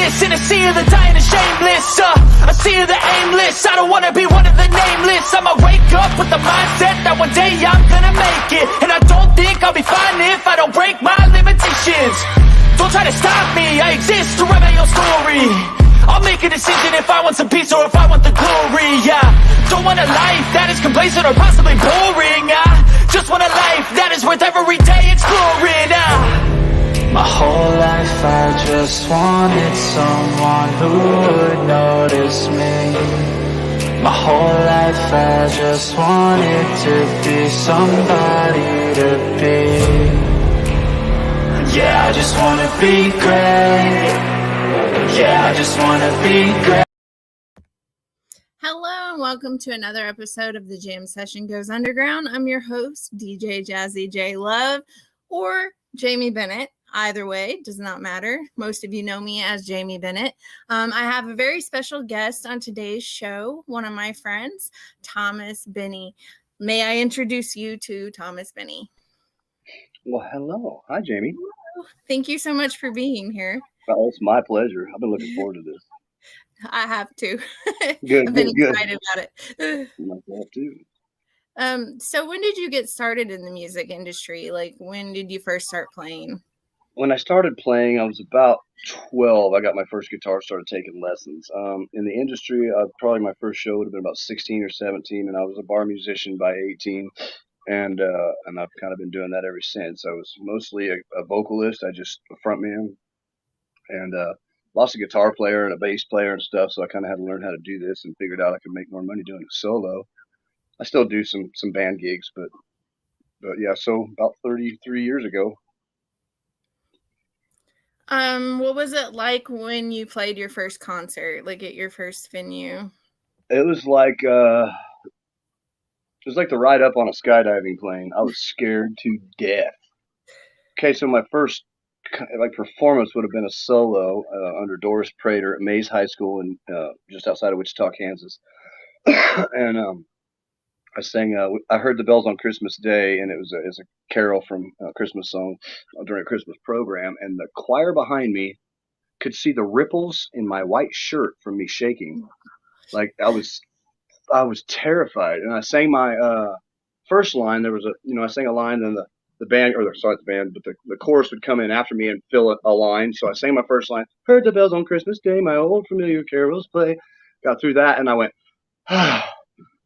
nameless in a sea of the dying and shameless. A sea of the aimless. I don't wanna be one of the nameless. I'ma wake up with the mindset that one day I'm gonna make it. And I don't think I'll be fine if I don't break my limitations. Don't try to stop me, I exist to write my own story. I'll make a decision if I want some peace or if I want the glory. Yeah, don't want a life that is complacent or possibly boring. I just want a life that is worth every day exploring. My whole life I just wanted someone who would notice me. My whole life I just wanted to be somebody to be. Yeah, I just wanna be great. Yeah, I just wanna be great. Hello and welcome to another episode of The Jam Session Goes Underground. I'm your host, DJ Jazzy J Love, or Jaime Bennett. Either way, does not matter. Most of you know me as Jaime Bennett. I have a very special guest on today's show, one of my friends, Thomas Benne. May I introduce you to Thomas Benne? Well, hello. Hi, Jamie. Hello. Thank you so much for being here. Oh, it's my pleasure. I've been looking forward to this. I have to. Good, I've been good, excited about it. Myself too. So when did you get started in the music industry? Like, when did you first start playing? When I started playing, I was about 12. I got my first guitar, started taking lessons. In the industry, probably my first show would have been about 16 or 17, and I was a bar musician by 18. And I've kind of been doing that ever since. I was mostly a vocalist. I just a frontman, and lost a guitar player and a bass player and stuff. So I kind of had to learn how to do this, and figured out I could make more money doing it solo. I still do some band gigs, but yeah. So about 33 years ago. What was it like when you played your first concert, like at your first venue? It was like the ride up on a skydiving plane. I was scared to death. Okay, so my first performance would have been a solo under Doris Prater at Mays High School in just outside of Wichita, Kansas, and I sang. I heard the bells on Christmas Day, and it was a carol from a Christmas song during a Christmas program, and the choir behind me could see the ripples in my white shirt from me shaking. Like I was terrified, and I sang my first line. There was I sang a line, then the band, but the chorus would come in after me and fill a line. So I sang my first line. Heard the bells on Christmas Day, my old familiar carols play. Got through that, and I went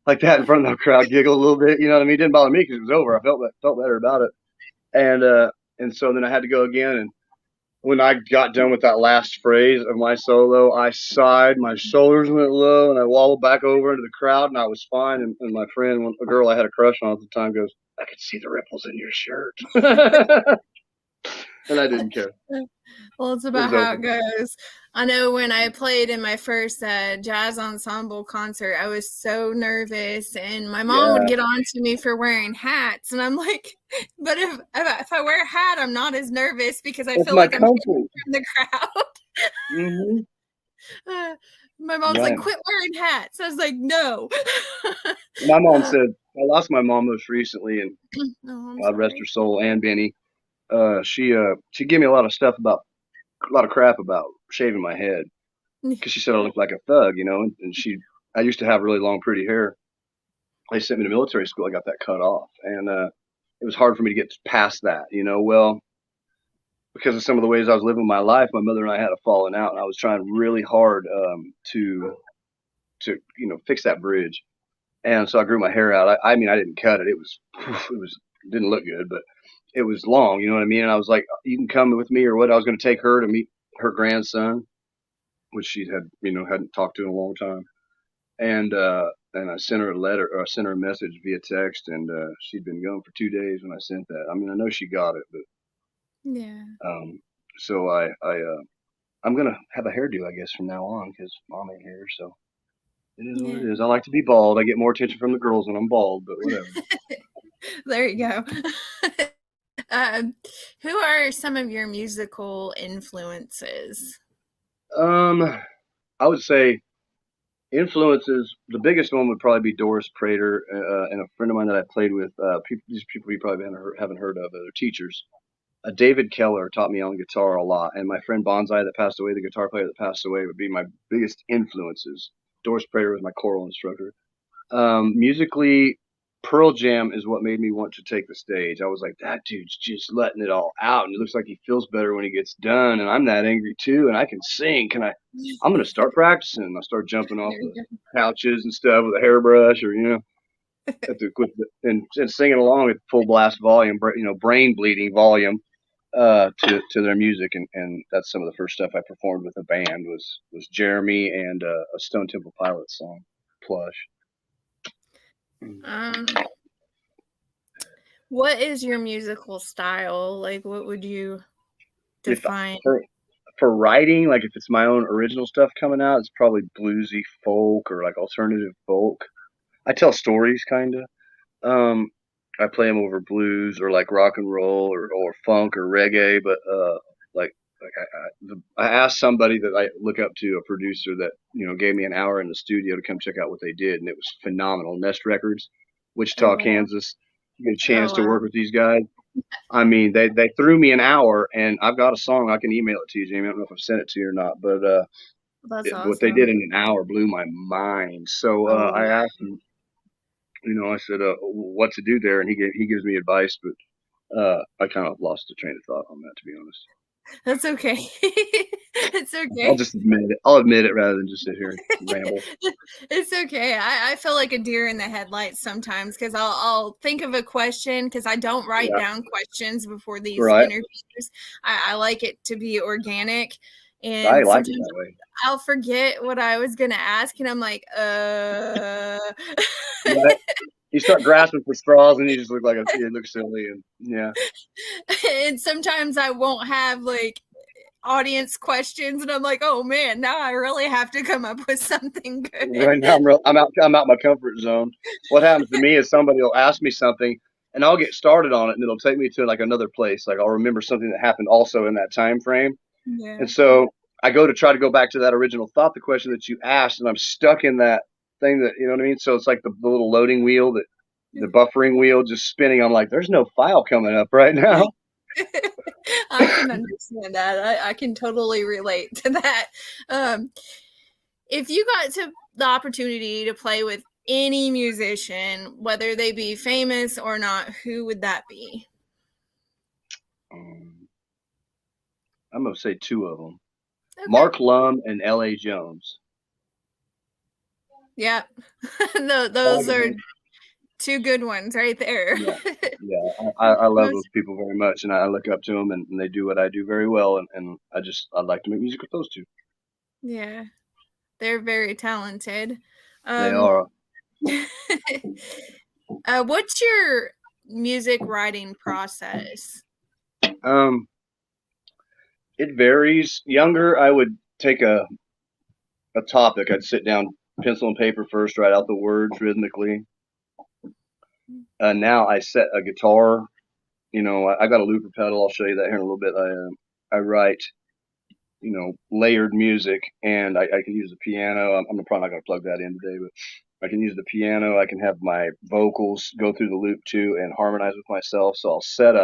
like that in front of the crowd, giggled a little bit. You know what I mean? It didn't bother me because it was over. I felt better about it, and so then I had to go again. And when I got done with that last phrase of my solo, I sighed, my shoulders went low, and I wobbled back over into the crowd, and I was fine. And my friend, a girl I had a crush on at the time, goes, "I could see the ripples in your shirt." And I didn't care. Well, it's about how it goes. I know when I played in my first jazz ensemble concert, I was so nervous, and my mom would get on to me for wearing hats, and I'm like, but if I wear a hat, I'm not as nervous because I feel like I'm in the crowd. Mm-hmm. My mom's like, quit wearing hats. I was like, no. My mom said, I lost my mom most recently, and God rest her soul, Ann Benny. She gave me a lot of crap about shaving my head because she said I looked like a thug, and I used to have really long, pretty hair. They sent me to military school. I got that cut off, and it was hard for me to get past that, well, because of some of the ways I was living my life. My mother and I had a falling out, and I was trying really hard to fix that bridge. And so I grew my hair out. I mean, I didn't cut it. It didn't look good, but it was long, you know what I mean? And I was like, you can come with me or what? I was going to take her to meet her grandson, which she hadn't talked to in a long time. And I sent her a message via text, and she'd been gone for 2 days when I sent that. I mean, I know she got it, but yeah. So I'm going to have a hairdo, I guess, from now on, because mom ain't here, so it is what it is. I like to be bald. I get more attention from the girls when I'm bald, but whatever. There you go. Who are some of your musical influences? I would say influences. The biggest one would probably be Doris Prater and a friend of mine that I played with. These people you probably haven't heard of. They're teachers. David Keller taught me on guitar a lot, and my friend Bonsai that passed away, the guitar player that passed away, would be my biggest influences. Doris Prater was my choral instructor. Musically, Pearl Jam is what made me want to take the stage. I was like, that dude's just letting it all out, and it looks like he feels better when he gets done. And I'm that angry too, and I can sing. I'm gonna start practicing. I start jumping off There you the go. couches and stuff with a hairbrush, or and singing along at full blast volume, brain bleeding volume, to their music, and that's some of the first stuff I performed with a band was Jeremy and a Stone Temple Pilots song, Plush. Um, what is your musical style? Like, what would you If define? for writing, like if it's my own original stuff coming out, it's probably bluesy folk or like alternative folk. I tell stories, kind of. I play them over blues or like rock and roll or funk or reggae, but I asked somebody that I look up to, a producer that gave me an hour in the studio to come check out what they did, and it was phenomenal. Nest Records, Oh Wichita, wow! Kansas. You get a Oh chance to wow! work with these guys. I mean, they threw me an hour, and I've got a song. I can email it to you, Jamie. I don't know if I've sent it to you or not, but That's what they did awesome. in an hour blew my mind. So Oh I yeah. asked him, I said, what to do there, and he gives me advice, but I kind of lost the train of thought on that, to be honest. That's okay. It's I'll okay. just admit it. I'll admit it rather than just sit here and ramble. It's okay. I feel like a deer in the headlights sometimes because I'll think of a question because I don't write Yeah, down questions before these right. interviews. I like it to be organic. I And like it sometimes that way. I'll forget what I was going to ask. And I'm like, Right. You start grasping for straws, and you just you look silly, and yeah. and sometimes I won't have like audience questions. And I'm like, oh man, now I really have to come up with something good. Right now, I'm out my comfort zone. What happens to me is somebody will ask me something, and I'll get started on it, and it'll take me to like another place. Like I'll remember something that happened also in that time frame, Yeah. and so I go to try to go back to that original thought, the question that you asked, and I'm stuck in that thing that you know what I mean. So it's like the little loading wheel, that the buffering wheel just spinning. I'm like, there's no file coming up right now. I can understand that. I can totally relate to that. Um, if you got the opportunity to play with any musician, whether they be famous or not, who would that be? Um, I'm gonna say two of them: Okay. Mark Lum and L.A. Jones. Yeah. All Those the are best. two good ones right there. Yeah, yeah. I love Most, those people very much, and I look up to them, and they do what I do very well, and I'd like to make music with those two. yeah, they're very talented. They Um, are. what's your music writing process? Um, it varies. Younger, I would take a topic. I'd sit down, pencil and paper first, write out the words rhythmically. Now I set a guitar. I got a looper pedal. I'll show you that here in a little bit. I write, layered music, and I can use the piano. I'm probably not going to plug that in today, but I can use the piano. I can have my vocals go through the loop too and harmonize with myself. So I'll set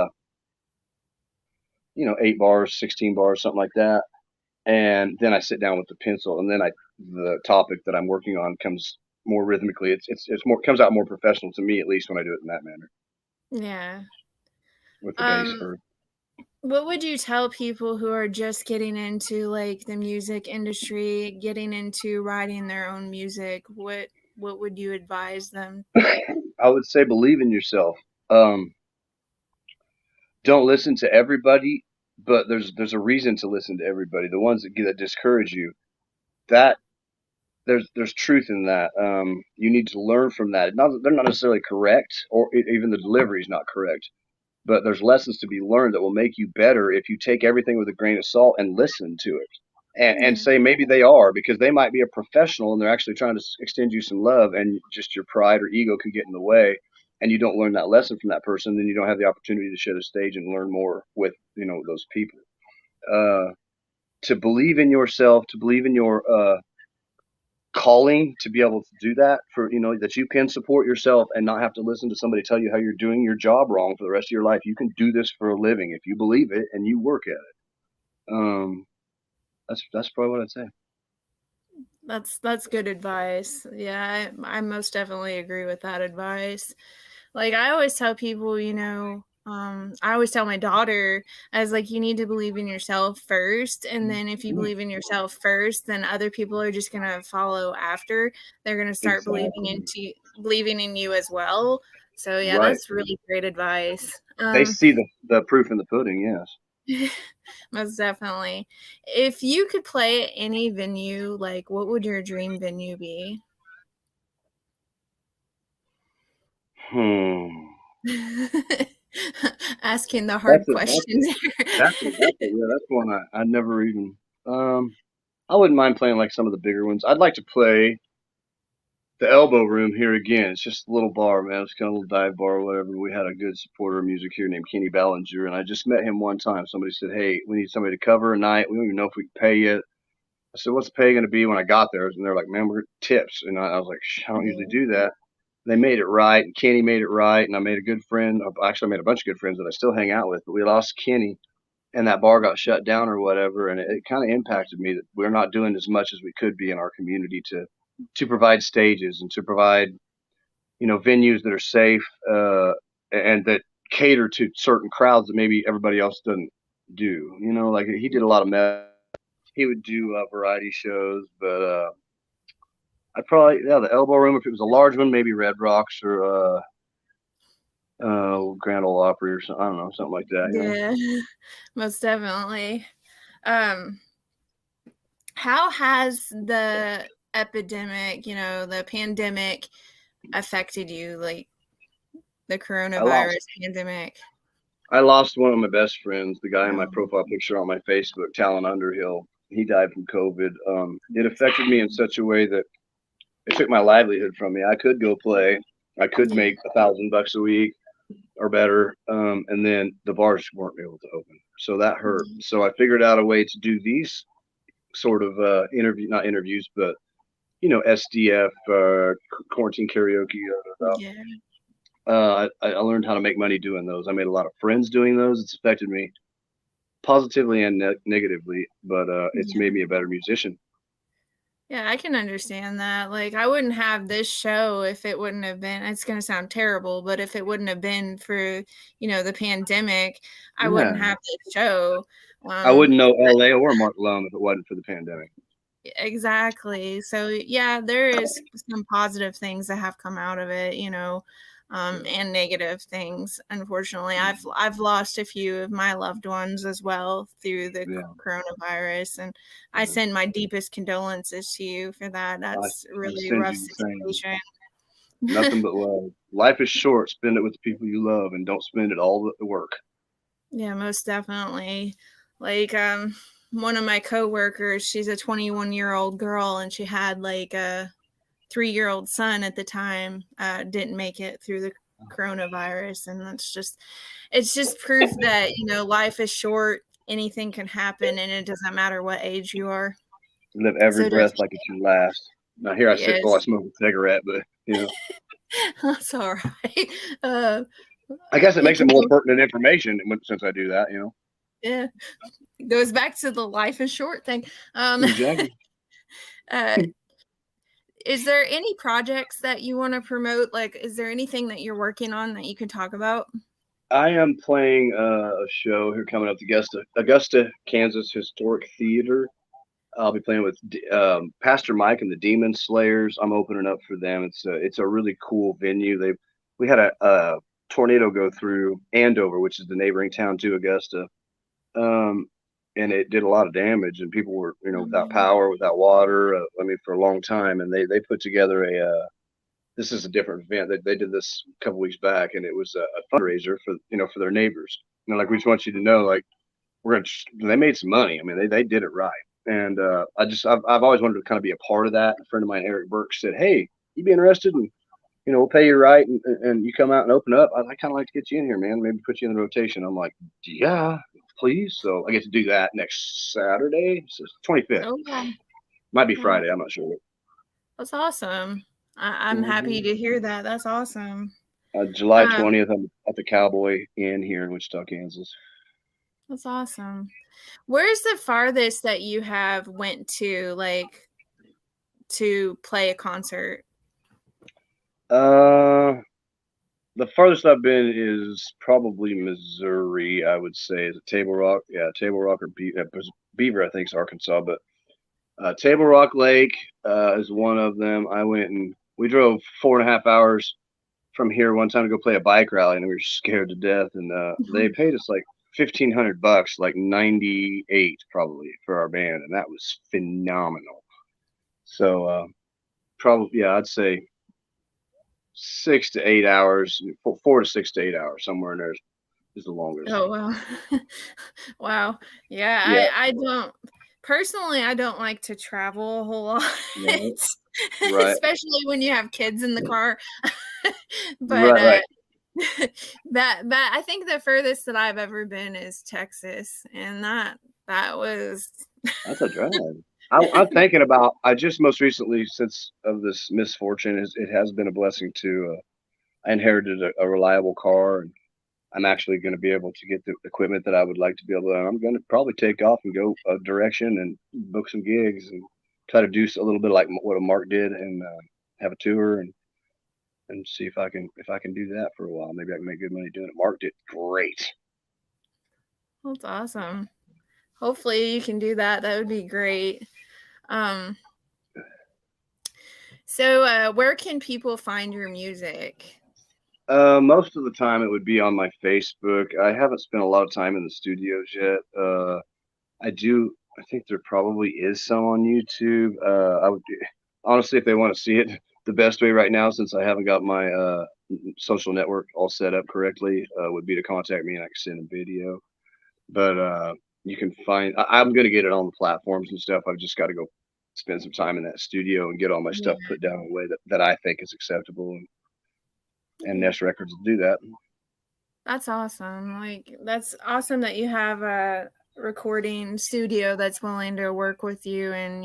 8 bars, 16 bars, something like that. And then I sit down with the pencil, and then the topic that I'm working on comes more rhythmically. It's more, comes out more professional to me, at least when I do it in that manner Yeah. with the bass Um, first. what would you tell people who are just getting into like the music industry, getting into writing their own music? What would you advise them? I would say believe in yourself. Um, don't listen to everybody, but there's a reason to listen to everybody. The ones that discourage you, that there's truth in that. You need to learn from that. They're not necessarily correct, or even the delivery is not correct. But there's lessons to be learned that will make you better if you take everything with a grain of salt and listen to it, and Yeah. say maybe they are, because they might be a professional and they're actually trying to extend you some love, and just your pride or ego could get in the way, and you don't learn that lesson from that person. Then you don't have the opportunity to share the stage and learn more with those people. uh, to believe in yourself, to believe in calling to be able to do that, for that you can support yourself and not have to listen to somebody tell you how you're doing your job wrong for the rest of your life. You can do this for a living if you believe it and you work at it. That's probably what I'd say. That's good advice. Yeah, I most definitely agree with that advice. Like, I always tell people, I always tell my daughter, I was like, you need to believe in yourself first. And then if you believe in yourself first, then other people are just going to follow after. They're going to start believing in you as well. So yeah, Right. that's really great advice. They see the proof in the pudding. Yes. Most definitely. If you could play at any venue, like, what would your dream venue be? Asking the hard questions. That's one I never even. I wouldn't mind playing like some of the bigger ones. I'd like to play the Elbow Room here again. It's just a little bar, man. It's kind of a little dive bar or whatever. We had a good supporter of music here named Kenny Ballinger, and I just met him one time. Somebody said, "Hey, we need somebody to cover a night. We don't even know if we can pay yet." I said, "What's the pay going to be?" When I got there, and they're like, "Man, we're tips," and I was like, "I don't usually do that." They made it right, and Kenny made it right, and I made a good friend. Actually, I made a bunch of good friends that I still hang out with, but we lost Kenny, and that bar got shut down or whatever, and it kind of impacted me that we're not doing as much as we could be in our community to provide stages and to provide venues that are safe, and that cater to certain crowds that maybe everybody else doesn't do. Like he did a lot of he would do variety shows, but I'd probably, the Elbow Room, if it was a large one, maybe Red Rocks or Grand Ole Opry or something. I don't know, something like that. Yeah, most definitely. How has the epidemic, the pandemic affected you, like the coronavirus pandemic? I lost one of my best friends, the guy in my profile picture on my Facebook, Talon Underhill. He died from COVID. It affected me in such a way that it took my livelihood from me. I could go play. I could make $1,000 a week or better. And then the bars weren't able to open. So that hurt. So I figured out a way to do these sort of not interviews, but SDF, quarantine karaoke. I learned how to make money doing those. I made a lot of friends doing those. It's affected me positively and negatively, but it's made me a better musician. Yeah, I can understand that. Like, I wouldn't have this show if it wouldn't have been, it's going to sound terrible, but if it wouldn't have been for, the pandemic, I wouldn't have this show. I wouldn't know LA or Mark Lone if it wasn't for the pandemic. Exactly. So yeah, there is some positive things that have come out of it, and negative things. Unfortunately, I've lost a few of my loved ones as well through the coronavirus, and I send my deepest condolences to you for that. That's really a rough situation. Nothing but love. Life is short. Spend it with the people you love, and don't spend it all at work. Yeah, most definitely. Like, one of my coworkers, she's a 21-year-old girl, and she had like a 3-year-old son at the time, didn't make it through the coronavirus. And it's just proof that, life is short. Anything can happen, and it doesn't matter what age you are. Live every breath like it's your last. Now here I sit while I smoke a cigarette, but that's all right. I guess it makes it more pertinent information since I do that, Yeah, it goes back to the life is short thing. Exactly. Is there any projects that you want to promote? Like, is there anything that you're working on that you can talk about? I am playing a show here coming up, the Augusta, Kansas Historic Theater. I'll be playing with Pastor Mike and the Demon Slayers. I'm opening up for them. It's a really cool venue. We had a tornado go through Andover, which is the neighboring town to Augusta, and it did a lot of damage. And people were without power, without water. For a long time. And they put together this is a different event. They did this a couple weeks back, and it was a fundraiser for for their neighbors. Like, we just want you to know, like, they made some money. They did it right. And I've always wanted to kind of be a part of that. A friend of mine, Eric Burke, said, "Hey, you be interested in, we'll pay you right, and you come out and open up. I kind of like to get you in here, man. Maybe put you in the rotation." I'm like, "Yeah, please." So I get to do that next Saturday, so 25th. Okay. Might be Friday. I'm not sure. That's awesome. I'm happy to hear that. That's awesome. July 20th, I'm at the Cowboy Inn here in Wichita, Kansas. That's awesome. Where's the farthest that you have went to, like, to play a concert? The farthest I've been is probably Missouri, I would say. Is it Table Rock? Yeah, Table Rock or Beaver, I think is Arkansas. But Table Rock Lake is one of them. I went and we drove 4.5 hours from here one time to go play a bike rally, and we were scared to death. And they paid us like $1,500, like 98 probably for our band, and that was phenomenal. So probably, yeah, I'd say 6 to 8 hours, 4 to 6 to 8 hours, somewhere in there is the longest. Oh, wow. Wow. Yeah, Yeah. I don't personally, I don't like to travel a whole lot. Right. Especially when you have kids in the car. But Right. that I think the furthest that I've ever been is Texas, and that was That's a drive. I'm thinking about. I just most recently, since of this misfortune, it has been a blessing to. I inherited a reliable car, and I'm actually going to be able to get the equipment that I would like to be able to. And I'm going to probably take off and go a direction and book some gigs and try to do a little bit like what a Mark did and have a tour and see if I can do that for a while. Maybe I can make good money doing it. Mark did great. That's awesome. Hopefully you can do that. That would be great. So where can people find your music? Most of the time it would be on my Facebook. I haven't spent a lot of time in the studios yet. I think there probably is some on YouTube. I would honestly, if they want to see it, the best way right now, since I haven't got my social network all set up correctly, would be to contact me and I can send a video. But you can find. I'm gonna get it on the platforms and stuff. I've just got to go spend some time in that studio and get all my stuff put down in a way that I think is acceptable. And Nest Records will do that. That's awesome. Like, that's awesome that you have a recording studio that's willing to work with you and,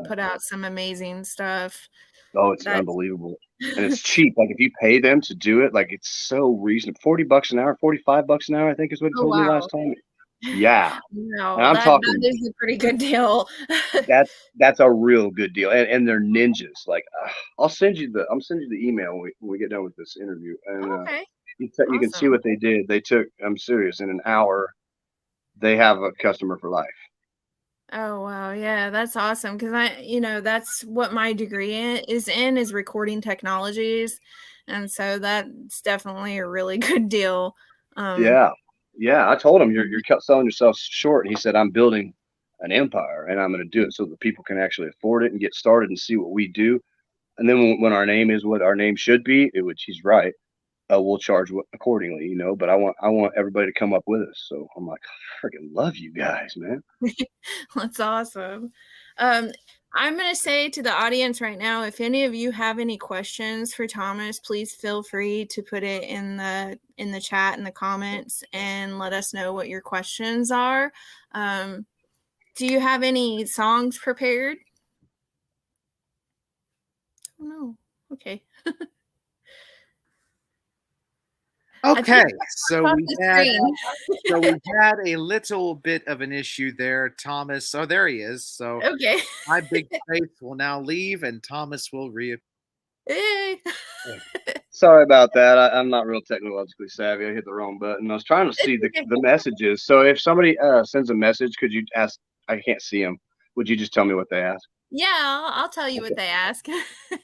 put out some amazing stuff. Oh, it's unbelievable. And it's cheap. Like, if you pay them to do it, like, it's so reasonable. $40 an hour, $45 an hour, I think is what it told me last time. Yeah. No, and I'm talking. That is a pretty good deal. That's a real good deal. And they're ninjas. Like, I'll send you the email when we get done with this interview. And okay. You can see what they did. They took, I'm serious, in an hour, they have a customer for life. Oh, wow. Yeah, that's awesome. Because that's what my degree is recording technologies. And so that's definitely a really good deal. Yeah. I told him you're selling yourself short. And he said, I'm building an empire and I'm going to do it so that people can actually afford it and get started and see what we do. And then when our name is what our name should be, which he's right, we'll charge accordingly, but I want everybody to come up with us. So I'm like, I freaking love you guys, man. That's awesome. I'm going to say to the audience right now, if any of you have any questions for Thomas, please feel free to put it in the chat, in the comments, and let us know what your questions are. Do you have any songs prepared? Oh, no. Okay. Okay, so we had a little bit of an issue there, Thomas. Oh, there he is. So okay, my big face will now leave, and Thomas will reappear. Hey. Sorry about that. I'm not real technologically savvy. I hit the wrong button. I was trying to see the messages. So if somebody sends a message, could you ask? I can't see them. Would you just tell me what they ask? Yeah, I'll tell you what they ask.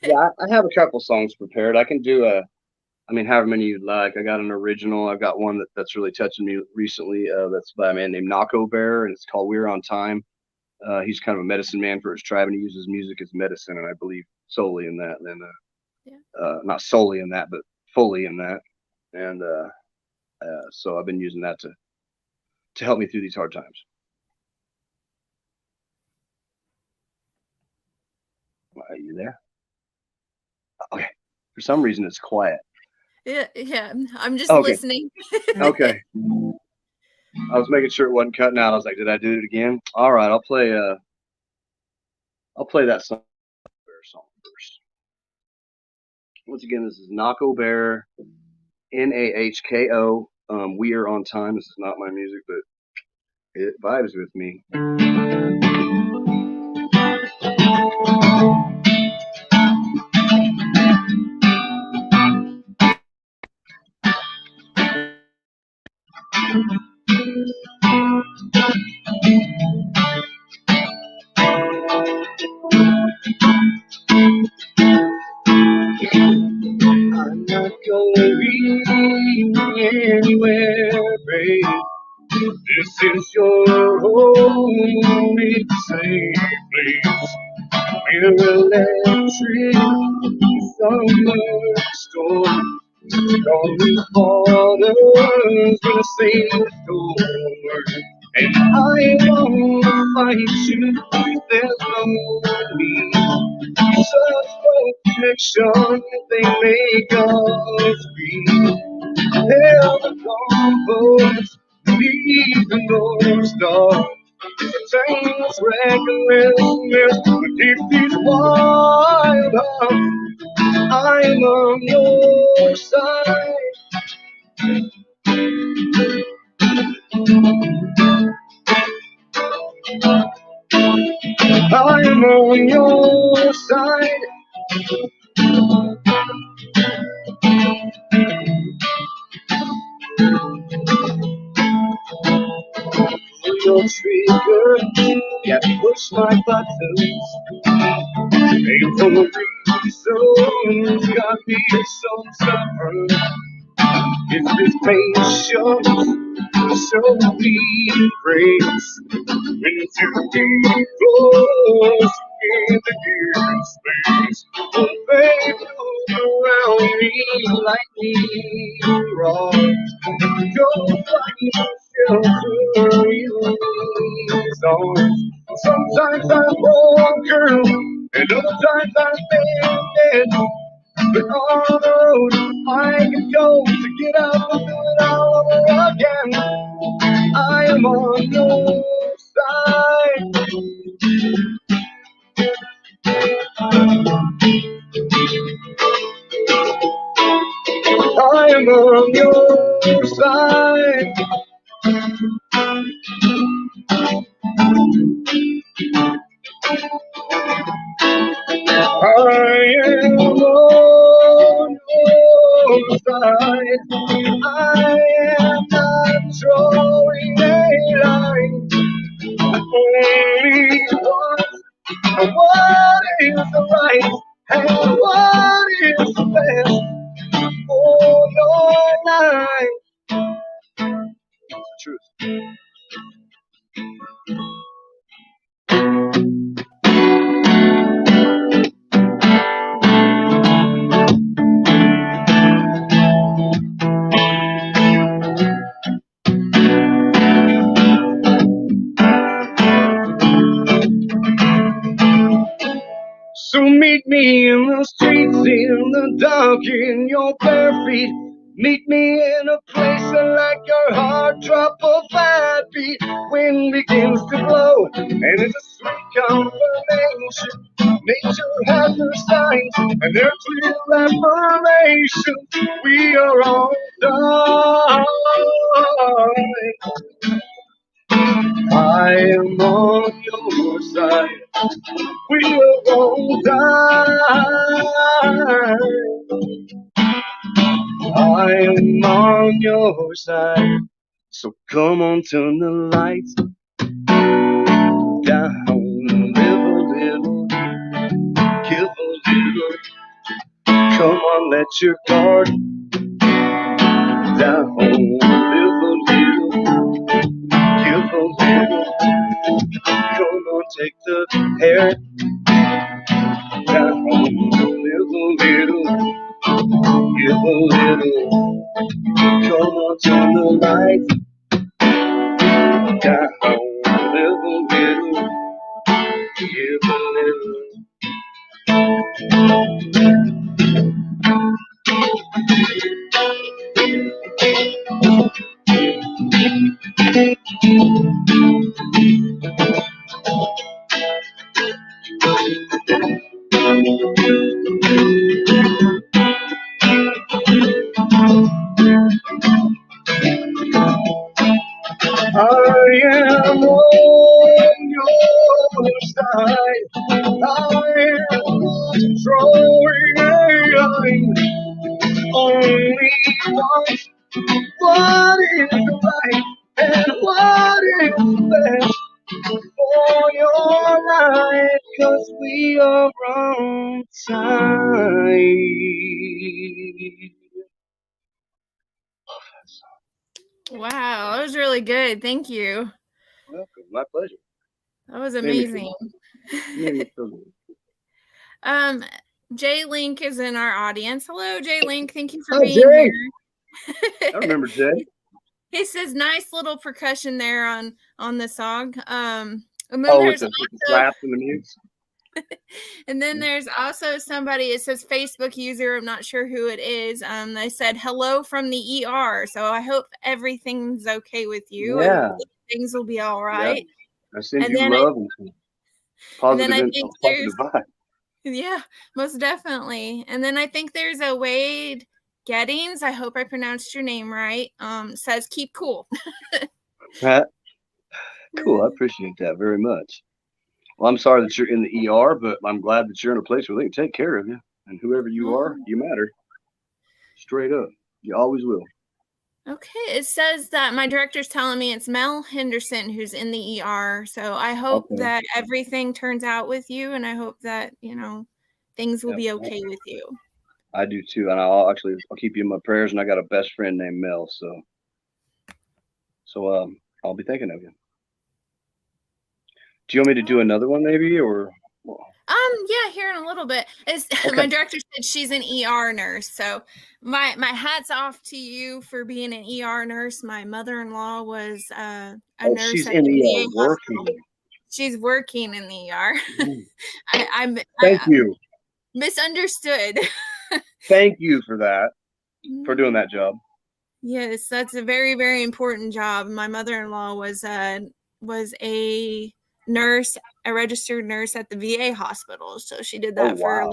Yeah, I have a couple songs prepared. I can do however many you'd like. I got an original. I've got one that's really touching me recently. That's by a man named Nako Bear, and it's called "We're on Time." He's kind of a medicine man for his tribe, and he uses music as medicine, and I believe solely in that. And not solely in that, but fully in that. And so I've been using that to help me through these hard times. Are you there? Okay. For some reason, it's quiet. Yeah. I'm just listening. Okay. I was making sure it wasn't cutting out. I was like, did I do it again? All right, I'll play that song first. Once again, this is Nahko Bear, Nahko. We Are on Time. This is not my music, but it vibes with me. I'm not gonna be anywhere, babe. This is your only safe place. We're electric summer storm. On these waters, gonna sail the storm. And I won't fight you. There's no need. Such connection, they make us free. Held the comfort beneath the North Star. Timeless recklessness to keep these wild hearts. I'm on your side. I'm on your side. Pull your trigger, yeah, push my buttons. Ain't for no reason, got me so stubborn. It's this patience, show me grace. When too deep close in the deep space, oh, they move around me like me wrong. Don't find shelter in these arms. Sometimes I'm broken, and other times I'm bended. But on the road I can go to get up and do it all over again. I am on your side. I am on your side. I am on your side. I am not drawing a line. Only one. What is the right and what is the best for your life? Truth. So meet me in the streets, in the dark, in your bare feet. Meet me in a place like your heart drop a 5 beat. Wind begins to blow, and it's a sweet confirmation. Nature has her signs, and their clear affirmations. We are on time. I am on your side. We are on time. I am on your side. So come on, turn the lights down. Live a little, give a little. Come on, let your guard down. Live a little, give a little. Come on, take the hair down. Live a little, give a little. Come on, turn the lights down. Live a little, give a little. 'cause we are on time. Wow, that was really good. Thank you. Welcome. My pleasure. That was amazing. Jay Link is in our audience. Hello, Jay Link. Thank you for being Jay. here. I remember Jay. He says nice little percussion there on the song. And then With there's the slaps and the mutes. And then there's also somebody, it says Facebook user, I'm not sure who it is. They said hello from the ER. So I hope everything's okay with you. Yeah. And things will be all right. Yeah. I send you love and positive vibe. Yeah, most definitely. And then I think there's a Wade Gettings, I hope I pronounced your name right, says keep cool. Cool. I appreciate that very much. Well, I'm sorry that you're in the ER, but I'm glad that you're in a place where they can take care of you. And whoever you are, you matter. Straight up. You always will. Okay. It says that my director's telling me it's Mel Henderson who's in the ER. So I hope that everything turns out with you. And I hope that, things will be okay with you. I do too. And I'll keep you in my prayers. And I got a best friend named Mel. So I'll be thinking of you. Do you want me to do another one maybe, or? Yeah, here in a little bit. My director said she's an ER nurse. So my hat's off to you for being an ER nurse. My mother-in-law was a nurse. She's in the ER working. She's working in the ER. Thank you. Misunderstood. Thank you for that, for doing that job. Yes, that's a very, very important job. My mother-in-law was a nurse, a registered nurse at the VA hospital. So she did that for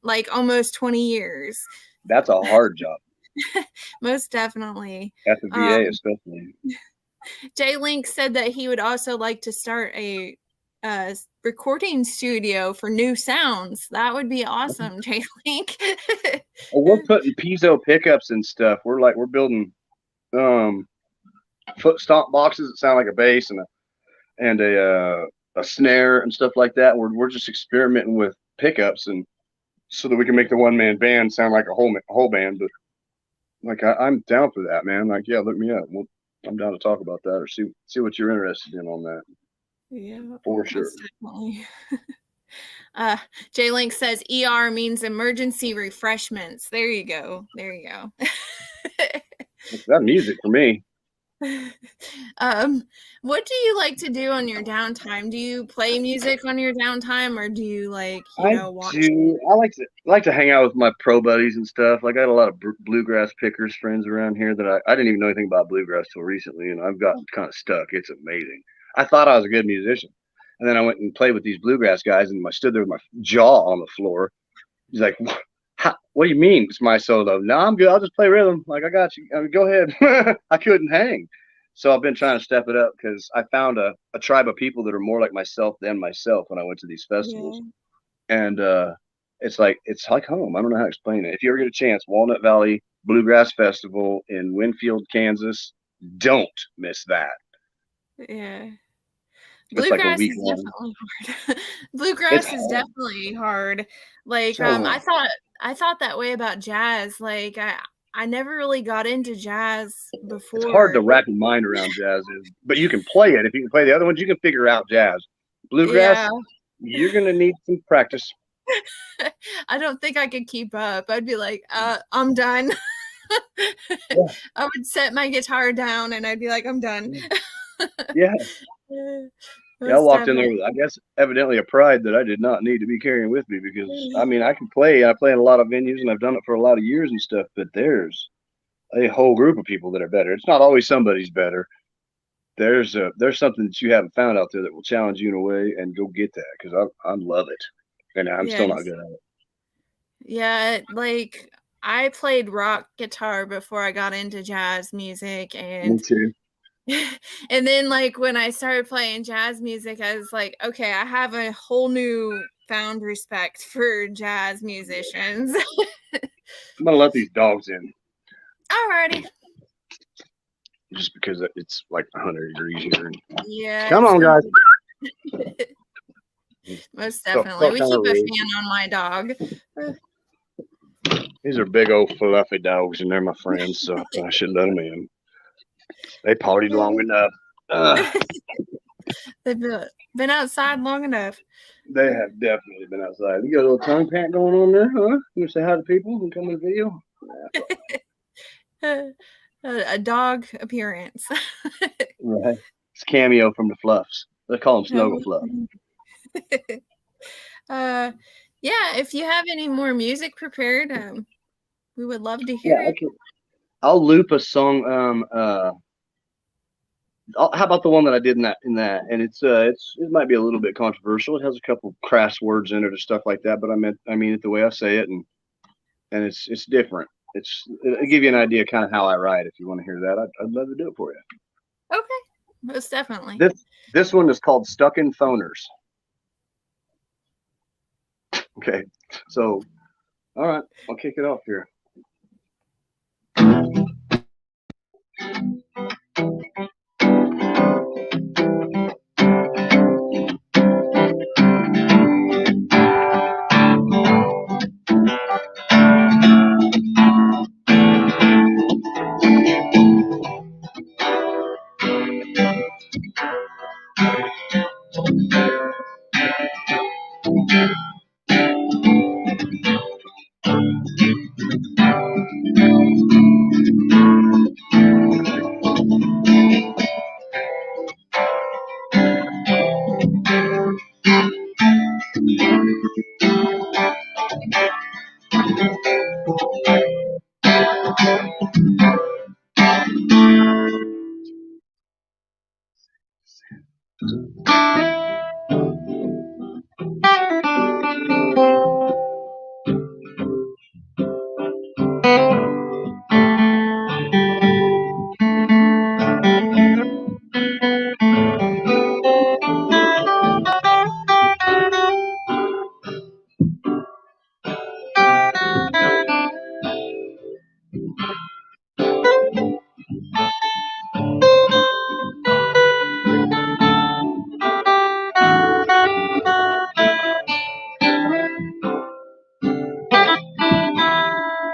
like almost 20 years. That's a hard job. Most definitely. At the VA, especially. Jay Link said that he would also like to start a recording studio for new sounds. That would be awesome, Jay Link. We're putting piezo pickups and stuff. We're building foot stomp boxes that sound like a bass and a snare and stuff like that. We're just experimenting with pickups and so that we can make the one man band sound like a whole band. But like I'm down for that, man. Like look me up. I'm down to talk about that or see what you're interested in on that. Yeah, for sure. Definitely. Jay Link says ER means emergency refreshments. There you go. It's that music for me. What do you like to do on your downtime? Do you play music on your downtime, or do you watch? I like to hang out with my pro buddies and stuff. Like I got a lot of bluegrass pickers friends around here that I didn't even know anything about bluegrass till recently, and I've gotten kind of stuck. It's amazing. I thought I was a good musician, and then I went and played with these bluegrass guys, and I stood there with my jaw on the floor. He's like, "What do you mean it's my solo?" No, I'm good. I'll just play rhythm. Like I got you. I mean, go ahead. I couldn't hang. So I've been trying to step it up because I found a tribe of people that are more like myself than myself when I went to these festivals. Yeah. And it's like home. I don't know how to explain it. If you ever get a chance, Walnut Valley Bluegrass Festival in Winfield, Kansas, don't miss that. Yeah. Bluegrass is definitely hard. Bluegrass is definitely hard. Like I thought that way about jazz. Like I never really got into jazz before. It's hard to wrap your mind around jazz, but you can play it. If you can play the other ones, you can figure out jazz. Bluegrass, you're going to need some practice. I don't think I could keep up. I'd be like, I'm done. Yeah. I would set my guitar down and I'd be like, I'm done. Yeah. I walked in there with, I guess, evidently a pride that I did not need to be carrying with me because, I mean, I can play. I play in a lot of venues and I've done it for a lot of years and stuff, but there's a whole group of people that are better. It's not always somebody's better. There's something that you haven't found out there that will challenge you in a way, and go get that because I love it. And I'm still not good at it. Yeah, like I played rock guitar before I got into jazz music. And me too. And then like when I started playing jazz music, I was like, okay, I have a whole new found respect for jazz musicians. I'm gonna let these dogs in. Alrighty. Just because it's like 100 degrees here. Yeah. Come on, guys. Most Felt definitely. We kind keep of a rude. fan on my dog. These are big old fluffy dogs, and they're my friends, so I shouldn't let them in. They partied long enough. They've been outside long enough. They have definitely been outside. You got a little tongue pat going on there, huh? You want to say hi to people and come in the video? A dog appearance. Right. It's Cameo from the Fluffs. They call him Snuggle Fluff. Yeah, if you have any more music prepared, we would love to hear it. I'll loop a song. How about the one that I did in that? And it might be a little bit controversial. It has a couple crass words in it or stuff like that, but I mean it the way I say it, and it's different. It'll give you an idea kind of how I write. If you want to hear that, I'd love to do it for you. Okay, most definitely. This one is called Stuck in Phoners. Okay, so all right, I'll kick it off here.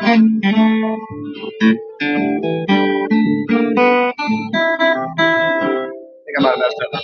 I think I might have messed up my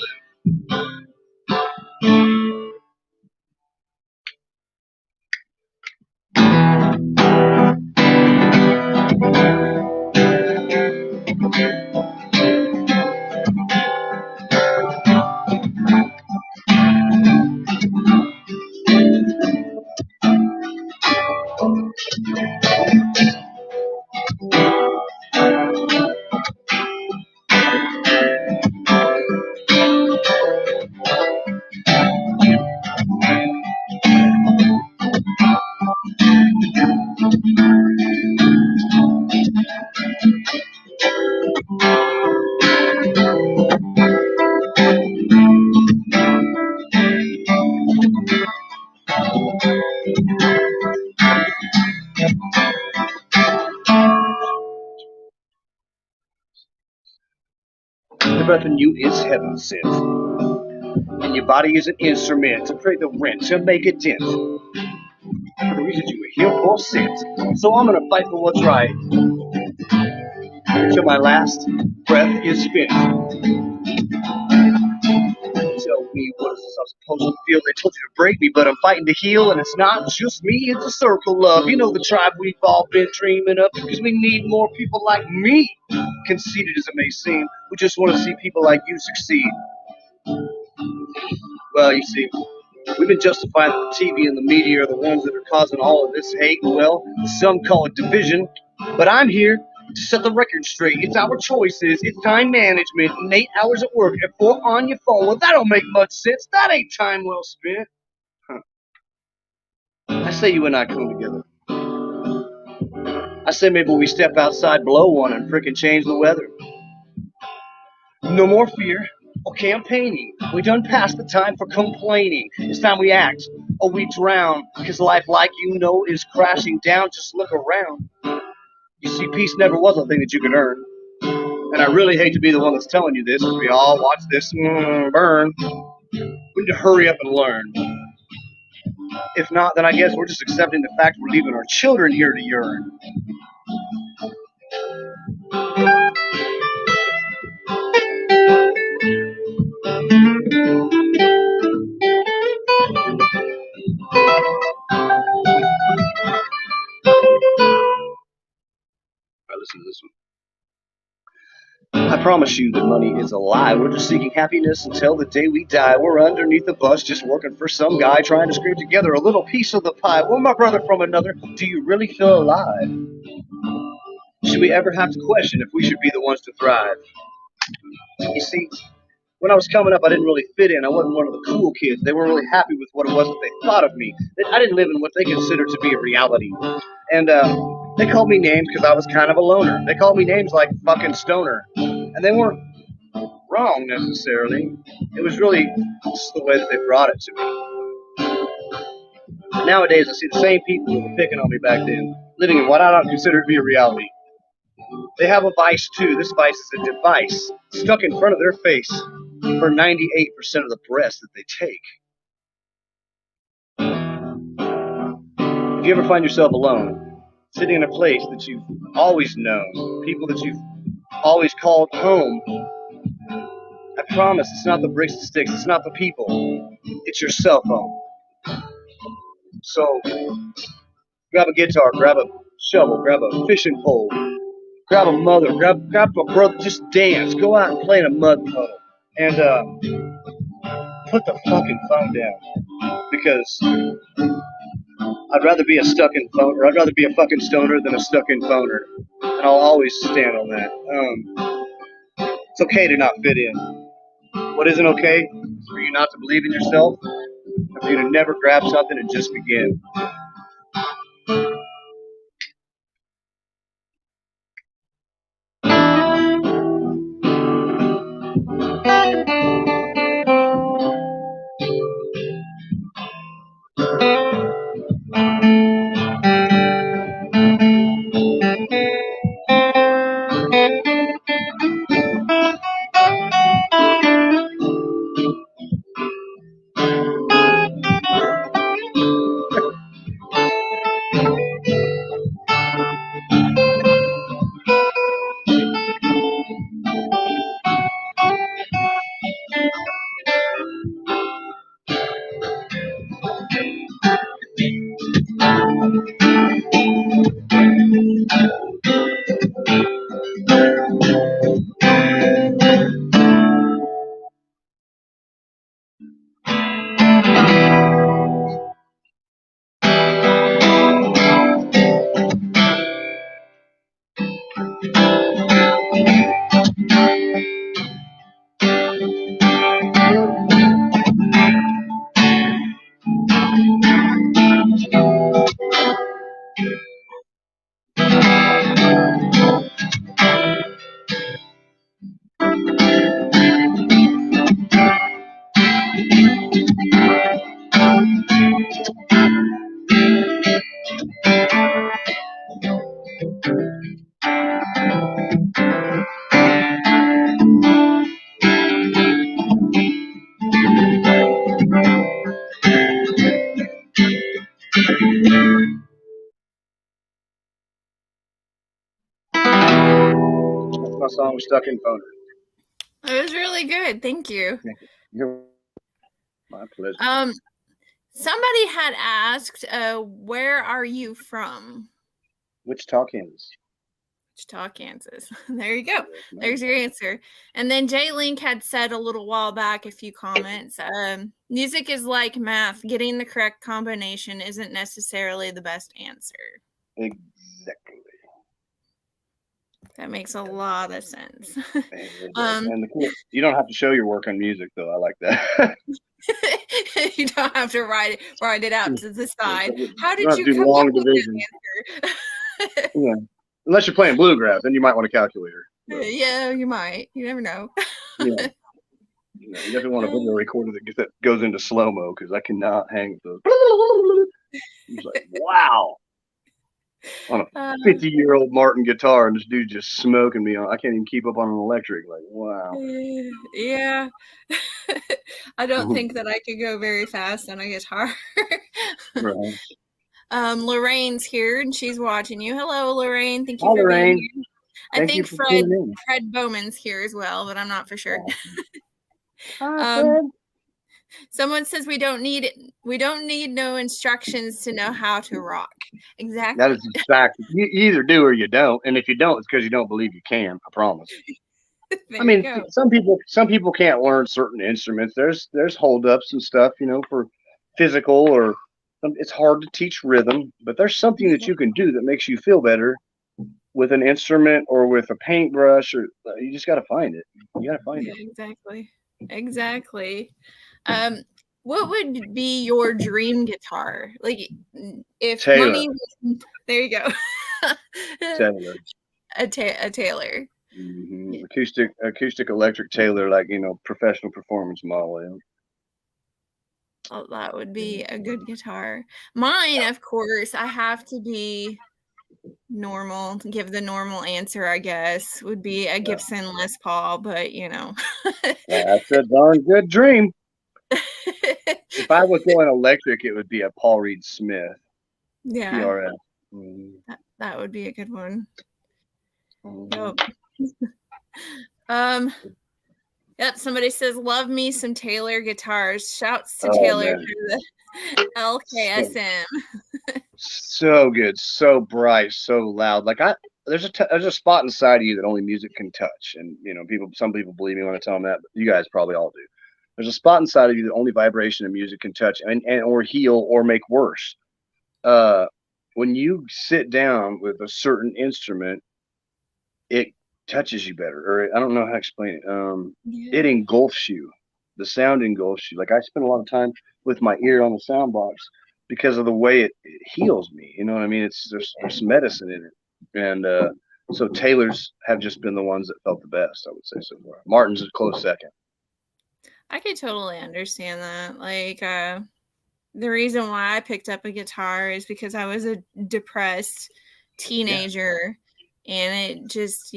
The breath in you is heaven sent, and your body is an instrument to pay the rent, to make a dent. The reason you were here for sent. So I'm gonna fight for what's right till my last breath is spent. Tell me, what is this I'm supposed to feel? They told you to break me, but I'm fighting to heal, and it's not just me, it's a circle of, you know, the tribe we've all been dreaming of, because we need more people like me. Conceited as it may seem, we just want to see people like you succeed. Well, you see, we've been justifying that the TV and the media are the ones that are causing all of this hate. Well, some call it division, but I'm here to set the record straight. It's our choices, it's time management, and 8 hours at work and 4 on your phone. Well, that don't make much sense. That ain't time well spent. I say you and I come together. I say maybe we step outside, blow one, and frickin' change the weather. No more fear or campaigning. We done past the time for complaining. It's time we act or we drown. Cause life, like you know, is crashing down. Just look around. You see, peace never was a thing that you could earn. And I really hate to be the one that's telling you this, as we all watch this burn. We need to hurry up and learn. If not, then I guess we're just accepting the fact we're leaving our children here to yearn. Listen to this one. I promise you that money is a lie. We're just seeking happiness until the day we die. We're underneath the bus just working for some guy trying to scrape together a little piece of the pie. Well, my brother from another, do you really feel alive? Should we ever have to question if we should be the ones to thrive? You see, when I was coming up, I didn't really fit in. I wasn't one of the cool kids. They weren't really happy with what it was that they thought of me. I didn't live in what they considered to be a reality. And they called me names because I was kind of a loner. They called me names like fucking stoner. And they weren't wrong necessarily. It was really just the way that they brought it to me. Nowadays, I see the same people who were picking on me back then, living in what I don't consider to be a reality. They have a vice too. This vice is a device stuck in front of their face for 98% of the breaths that they take. If you ever find yourself alone, sitting in a place that you've always known, people that you've always called home, I promise it's not the bricks and sticks, it's not the people, it's your cell phone. So, grab a guitar, grab a shovel, grab a fishing pole, grab a mother, grab a brother, just dance, go out and play in a mud puddle, and put the fucking phone down, because I'd rather be a stuck-in phoner, I'd rather be a fucking stoner than a stuck-in phoner, and I'll always stand on that. It's okay to not fit in. What isn't okay is for you not to believe in yourself, and for you to never grab something and just begin. My song was Stuck in Phoner. It was really good. Thank you. You're my pleasure. Somebody had asked, where are you from? Wichita, Kansas. Wichita, Kansas. There you go. There's your answer. And then Jay Link had said a little while back, a few comments. Music is like math. Getting the correct combination isn't necessarily the best answer. Exactly. That makes a lot of sense. And you don't have to show your work on music, though. I like that. You don't have to write it out to the side. How did you come long up with division. this answer? Yeah. Unless you're playing bluegrass, then you might want a calculator. But, yeah, you might. You never know. Yeah. You definitely want a video recorder that goes into slow-mo, because I cannot hang with those. It's like, wow. On a 50-year-old Martin guitar, and this dude just smoking me on. I can't even keep up on an electric. Like, wow. Yeah. I don't think that I could go very fast on a guitar. Right. Lorraine's here and she's watching you. Hello, Lorraine. Thank you Hi, for Lorraine. being here. I Thank think you for tuning in. Fred Bowman's here as well, but I'm not for sure. Hi, Fred. Someone says we don't need no instructions to know how to rock. Exactly. That is a fact. You either do or you don't, and if you don't, it's because you don't believe you can. I promise. There I mean, you go. some people can't learn certain instruments. There's holdups and stuff, for physical or it's hard to teach rhythm, but there's something that you can do that makes you feel better with an instrument or with a paintbrush, or you just got to find it. You got to find it. Exactly. What would be your dream guitar? Like, if Taylor. money was, there you go. Taylor. A Taylor. Mm-hmm. Yeah. Acoustic electric Taylor, like professional performance model. Yeah. Oh, that would be a good guitar. Mine, of course, I have to be normal. Give the normal answer, I guess, would be a Gibson Les Paul, but That's a darn good dream. If I was going electric, it would be a Paul Reed Smith. Yeah. PRS. That would be a good one. Mm-hmm. Yep. Somebody says, "Love me some Taylor guitars." Shouts to Taylor for the LKSM. So good, so bright, so loud. Like there's a spot inside of you that only music can touch, and some people believe me when I tell them that, but you guys probably all do. There's a spot inside of you that only vibration of music can touch, and or heal or make worse. When you sit down with a certain instrument, it touches you better, or I don't know how to explain it. It engulfs you. The sound engulfs you. Like I spend a lot of time with my ear on the sound box because of the way it heals me. You know what I mean? There's medicine in it, and so Taylor's have just been the ones that felt the best, I would say so far. Martin's a close second. I could totally understand that. Like the reason why I picked up a guitar is because I was a depressed teenager, and it just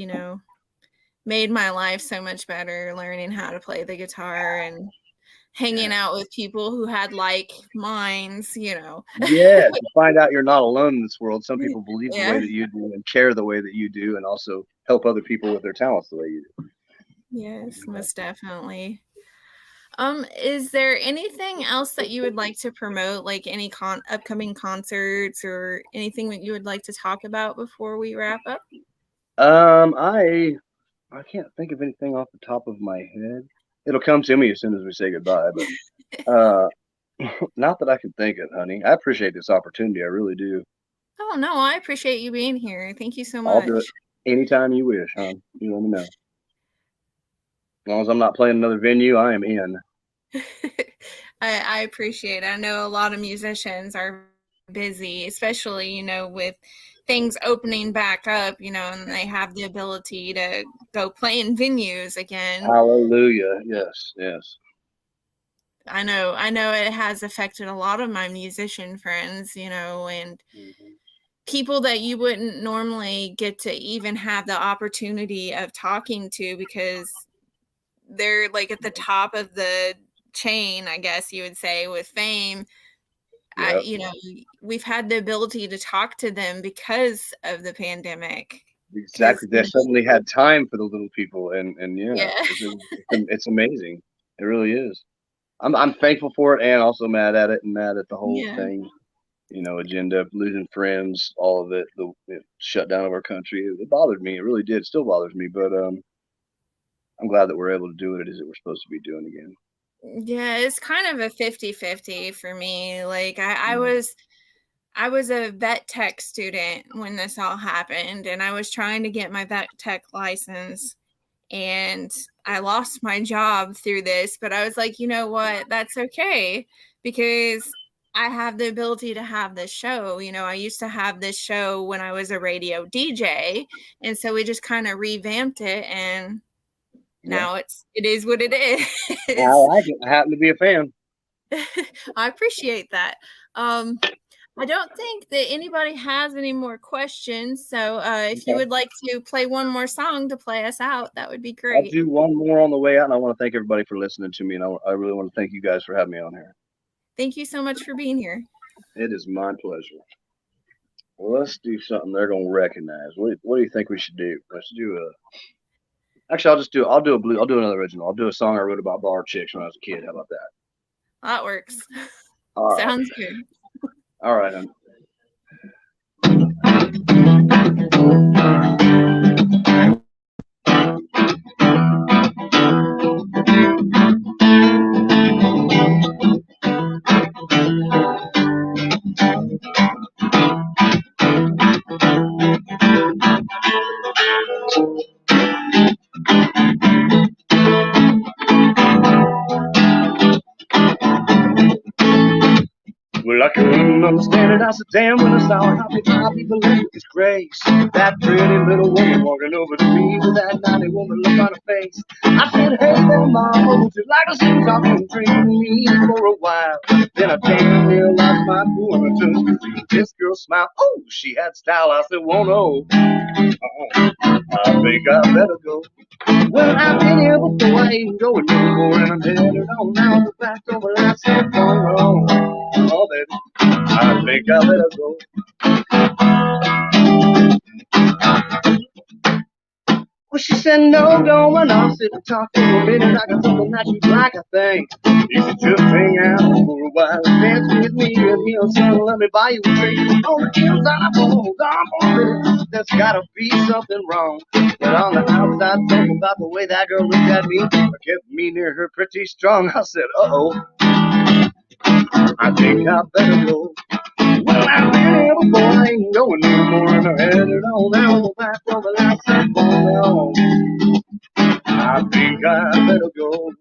made my life so much better, learning how to play the guitar and hanging out with people who had like minds, Yeah, to find out you're not alone in this world. Some people believe the way that you do and care the way that you do, and also help other people with their talents the way you do. Yes, most definitely. Is there anything else that you would like to promote, like any upcoming concerts or anything that you would like to talk about before we wrap up? I can't think of anything off the top of my head. It'll come to me as soon as we say goodbye, but not that I can think of, honey. I appreciate this opportunity. I really do. Oh, no, I appreciate you being here. Thank you so much. I'll do it anytime you wish, hon. You let me know. As long as I'm not playing another venue, I am in. I appreciate it. I know a lot of musicians are busy, especially, with things opening back up, and they have the ability to go play in venues again. Hallelujah. Yes, yes. I know it has affected a lot of my musician friends, and people that you wouldn't normally get to even have the opportunity of talking to because they're like at the top of the chain, I guess you would say, with fame. Yep. We've had the ability to talk to them because of the pandemic. Exactly. They suddenly had time for the little people, and it's amazing. It really is. I'm thankful for it, and also mad at it, and mad at the whole thing. Agenda, losing friends, all of it, the shutdown of our country. It bothered me. It really did. It still bothers me, but I'm glad that we're able to do what it is that we're supposed to be doing again. Yeah, it's kind of a 50-50 for me. Like I was a vet tech student when this all happened, and I was trying to get my vet tech license, and I lost my job through this, but I was like, you know what? That's okay, because I have the ability to have this show. I used to have this show when I was a radio DJ, and so we just kind of revamped it, and now it is what it is. I like it. I happen to be a fan. I appreciate that. I don't think that anybody has any more questions. So if you would like to play one more song to play us out, that would be great. I'll do one more on the way out, and I want to thank everybody for listening to me, and I really want to thank you guys for having me on here. Thank you so much for being here. It is my pleasure. Well, let's do something they're gonna recognize. What do you think we should do? Let's do a. Actually, I'll do a blue. I'll do another original. I'll do a song I wrote about bar chicks when I was a kid. How about that? That works. All right. Sounds good. All right. Hon. Well, I couldn't understand it. I said, damn, when I saw how people live with this grace. That pretty little woman walking over to me with that naughty woman look on her face. I said, hey there, mama, would you like to see something drink with me for a while? Then I damn near lost my cool and I turned to see this girl smile. Oh, she had style. I said, whoa, no. I think I better go. Well, I've been here before, I ain't going no more, and I'm headed on now to back over last time wrong. Oh, baby, I think I better go. Well, she said, no, don't run off, sit and talk for a minute. I got something that you'd like, I think. You should just hang out for a while and dance with me, and he'll say, let me buy you a drink. On the inside, I hold on for a minute. There's gotta be something wrong. But on the outside, something about the way that girl looked at me kept me near her pretty strong. I said, uh-oh, I think I better go. Well, I've been here before, I ain't going no more, and I'm headed on down the back of the last time on. I think I better go.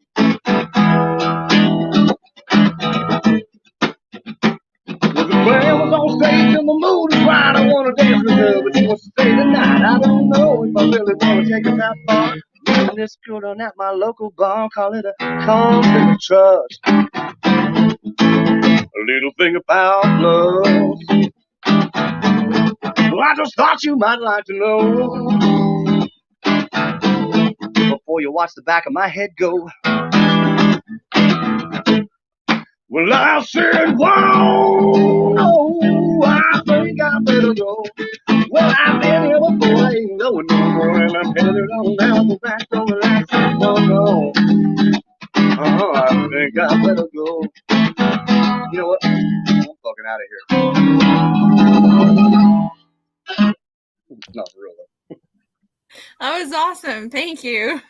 Well, the band was on stage and the mood is right. I want to dance with her, but she wants to stay the night. I don't know if I really want to take her that far. Meeting this girl down at my local bar, call it a conflict of trust. A little thing about love. Well, I just thought you might like to know before you watch the back of my head go. Well, I said, whoa, no, I think I better go. Well, I've been here before, I ain't going no more, and I'm headed on down the back of the last time. No. I think I better go. You know what? I'm fucking out of here. Not really. That was awesome. Thank you.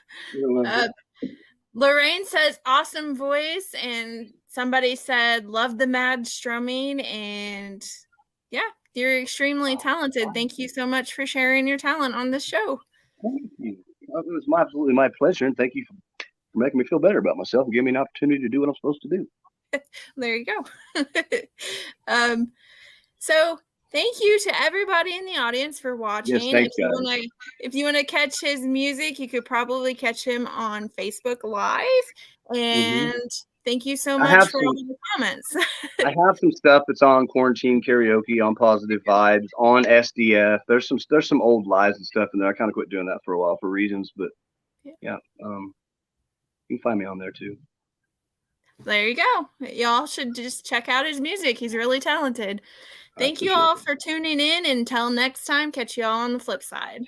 Lorraine says, awesome voice. And somebody said, love the mad strumming. And yeah, you're extremely talented. Thank you so much for sharing your talent on this show. Thank you. It was absolutely my pleasure. And thank you for making me feel better about myself and giving me an opportunity to do what I'm supposed to do. There you go. So thank you to everybody in the audience for watching. Yes, thanks, guys. If you want to catch his music, you could probably catch him on Facebook Live. And thank you so much for all the comments. I have some stuff that's on Quarantine Karaoke, on Positive Vibes, on SDF. There's some old lives and stuff in there. I kind of quit doing that for a while for reasons, but yeah, you can find me on there too. There you go. Y'all should just check out his music. He's really talented. Thank you all for tuning in. Until next time, catch you all on the flip side.